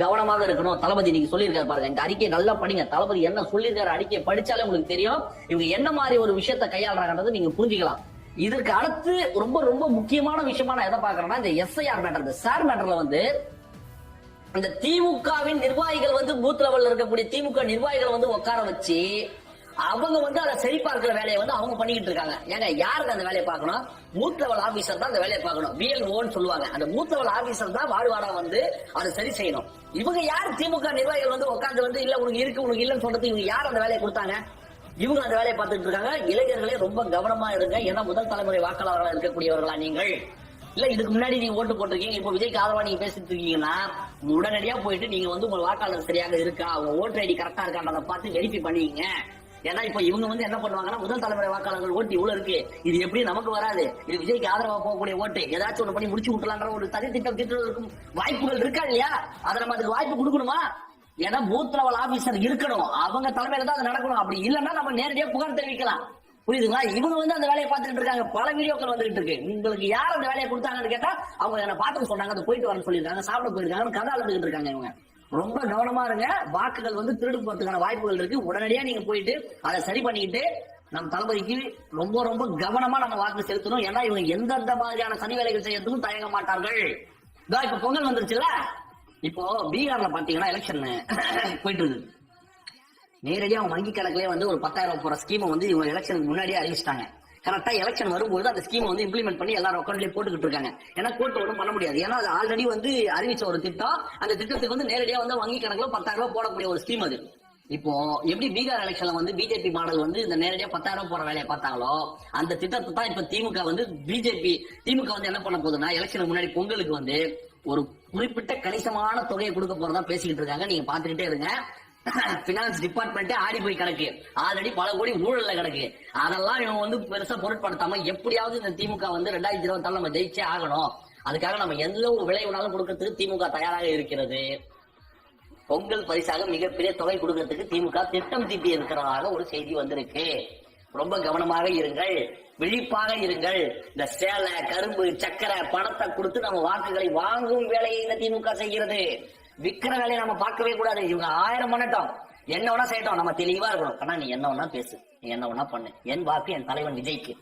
கவனமாக இருக்கணும். தளபதி நீங்க சொல்லியிருக்காரு பாருங்க, இந்த அறிக்கையை நல்லா படிங்க. தளபதி என்ன சொல்லியிருக்காரு அறிக்கையை படிச்சாலே உங்களுக்கு தெரியும் இவங்க என்ன மாதிரி ஒரு விஷயத்தை கையாளுறாங்கன்றது நீங்க புரிஞ்சுக்கலாம். இதற்கு அடுத்து ரொம்ப ரொம்ப முக்கியமான விஷயமா நான் எதை பாக்குறேன்னா, இந்த எஸ்ஐஆர் மேட்டர், இந்த சார் மேட்டர்ல வந்து இந்த திமுகவின் நிர்வாகிகள் வந்து பூத் லெவல்ல இருக்கக்கூடிய திமுக நிர்வாகிகள் வந்து உட்கார வச்சு அவங்க வந்து அதை சரி பார்க்கிற வேலையை வந்து அவங்க பண்ணிக்கிட்டு இருக்காங்க. ஏங்க யாருக்கு அந்த வேலையை பார்க்கணும்? பூத் லெவல் ஆபீசர் தான் அந்த வேலையை பார்க்கணும். BLOன்னு சொல்லுவாங்க. அந்த பூத் லெவல் ஆபீசர் தான் வார்டு வந்து அதை சரி செய்யணும். இவங்க யார்? திமுக நிர்வாகிகள் வந்து உட்காந்து வந்து இல்ல உனக்கு இருக்கு உனக்கு இல்லன்னு சொல்றது இவங்க யார் அந்த வேலையை கொடுத்தாங்க? இவங்க அந்த வேலையை பார்த்துட்டு இருக்காங்க. இளைஞர்களே ரொம்ப கவனமா இருங்க. ஏன்னா முதல் தலைமுறை வாக்காளர்களாக இருக்கக்கூடியவர்களா நீங்கள் இல்ல இதுக்கு முன்னாடி நீங்க ஓட்டு போட்டிருக்கீங்க, இப்ப விஜய்க்கு ஆதரவா நீங்க பேசிட்டு இருக்கீங்கன்னா உடனடியா போயிட்டு நீங்க வந்து உங்க வாக்காளர் சரியாக இருக்கா, உங்க ஓட்டர் ஐடி கரெக்டா இருக்கான்றத பார்த்து வெரிஃபை பண்ணிக்கங்க. ஏன்னா இப்ப இவங்க வந்து என்ன பண்ணுவாங்கன்னா, முதல் தலைமுறை வாக்காளர்கள் ஓட்டு இவ்வளவு இருக்கு, இது எப்படி நமக்கு வராது, இது விஜய்க்கு ஆதரவா போகக்கூடிய ஓட்டு, ஏதாச்சும் ஒண்ணு பண்ணி முடிச்சு விட்டுலான்ற ஒரு தனி திட்டம் தீட்டுவதற்கும் வாய்ப்புகள் இருக்கா இல்லையா? அதை நம்ம அதுக்கு வாய்ப்பு கொடுக்கணுமா? ஏன்னா பூத் லெவல் ஆபீசர் இருக்கணும், அவங்க தலைமையில தான் அது நடக்கணும். அப்படி இல்லைன்னா நம்ம நேரடியா புகார் தெரிவிக்கலாம். புரியுதுங்களா? இவங்க வந்து அந்த வேலையை பார்த்துட்டு இருக்காங்க. பல வீடியோக்கள் வந்துட்டு இருக்கு. உங்களுக்கு யார் அந்த வேலையை கொடுத்தாங்கன்னு கேட்டா அவங்க என்ன பார்த்து சொன்னாங்க, அதை போயிட்டு வரன்னு சொல்லியிருக்காங்க, சாப்பிட போயிருக்காங்க, கதை அழுதுகிட்டு இருக்காங்க. இவங்க ரொம்ப கவனமா இருங்க. வாக்குகள் வந்து திருடு போறதுக்கான வாய்ப்புகள் இருக்கு. உடனடியா நீங்க போயிட்டு அதை சரி பண்ணிக்கிட்டு நம்ம தளபதிக்கு ரொம்ப ரொம்ப கவனமா நம்ம வாக்கு செலுத்தணும். ஏன்னா இவங்க எந்தெந்த மாதிரியான சனி வேலைகள் செய்யறதுக்கும் தயங்க மாட்டார்கள். இப்ப பொங்கல் வந்துருச்சுல்ல, இப்போ பீகார்ல பாத்தீங்கன்னா எலெக்ஷன் போயிட்டு இருக்கு. நேரடியா அவங்க வங்கி கணக்குலயே வந்து ஒரு 10,000 போற ஸ்கீமை வந்து இவங்க எலெக்ஷனுக்கு முன்னாடியே அறிவிச்சிட்டாங்க. கரெக்டா எலெக்ஷன் வரும்போது அந்த ஸ்கீமை வந்து இம்ப்ளிமெண்ட் பண்ணி எல்லாரும் அக்கௌண்ட்லயே போட்டுக்கிட்டு இருக்காங்க. ஏன்னா கோர்ட் ஒன்றும் பண்ண முடியாது. ஏன்னா அது ஆல்ரெடி வந்து அறிவிச்ச ஒரு திட்டம். அந்த திட்டத்துக்கு வந்து நேரடியா வந்து வங்கி கணக்குல 10,000 போடக்கூடிய ஒரு ஸ்கீம் அது. இப்போ எப்படி பீகார் எலெக்ஷன்ல வந்து பிஜேபி மாடல் வந்து இந்த நேரடியா 10,000 போற வேலையை பார்த்தாங்களோ, அந்த திட்டத்தை தான் இப்ப திமுக வந்து திமுக வந்து என்ன பண்ண போகுதுன்னா, எலெக்ஷனுக்கு முன்னாடி பொங்கலுக்கு வந்து ஒரு குறிப்பிட்ட கணிசமான தொகையை கொடுக்க போறதா பேசிக்கிட்டு இருக்காங்க. நீங்க பாத்துக்கிட்டே இருங்க. பினான்ஸ் டிபார்ட்மெண்ட் ஆடி போய் கிடக்கு, ஆல்ரெடி பல கோடி ஊழல்ல கிடக்கு. அதெல்லாம் இவங்க வந்து பெருசா பொருட்படுத்தாம எப்படியாவது இந்த திமுக வந்து 2024 நம்ம ஜெயிச்சே ஆகணும், அதுக்காக நம்ம எந்த ஒரு விளைவுனாலும் கொடுக்கறதுக்கு திமுக தயாராக இருக்கிறது. பொங்கல் பரிசாக மிகப்பெரிய தொகை கொடுக்கறதுக்கு திமுக திட்டம் தீட்டி இருக்கிறதாக ஒரு செய்தி வந்திருக்கு. ரொம்ப கவனமாக இருங்கள், விழிப்பாக இருங்கள். இந்த சேலை கரும்பு சக்கரை பணத்தை கொடுத்து நம்ம வாக்குகளை வாங்கும் வேலையை இந்த திமுக செய்கிறது. விக்கிற வேலையை நம்ம பார்க்கவே கூடாது. இவங்க 1000 பண்ணட்டும், என்ன வேணா செய்யட்டும், நம்ம தெளிவா இருக்கணும். ஆனா நீ என்ன வேணா பேசு, நீ என்ன வேணா பண்ணு, என் வாக்கு என் தலைவன் விஜய்க்கு.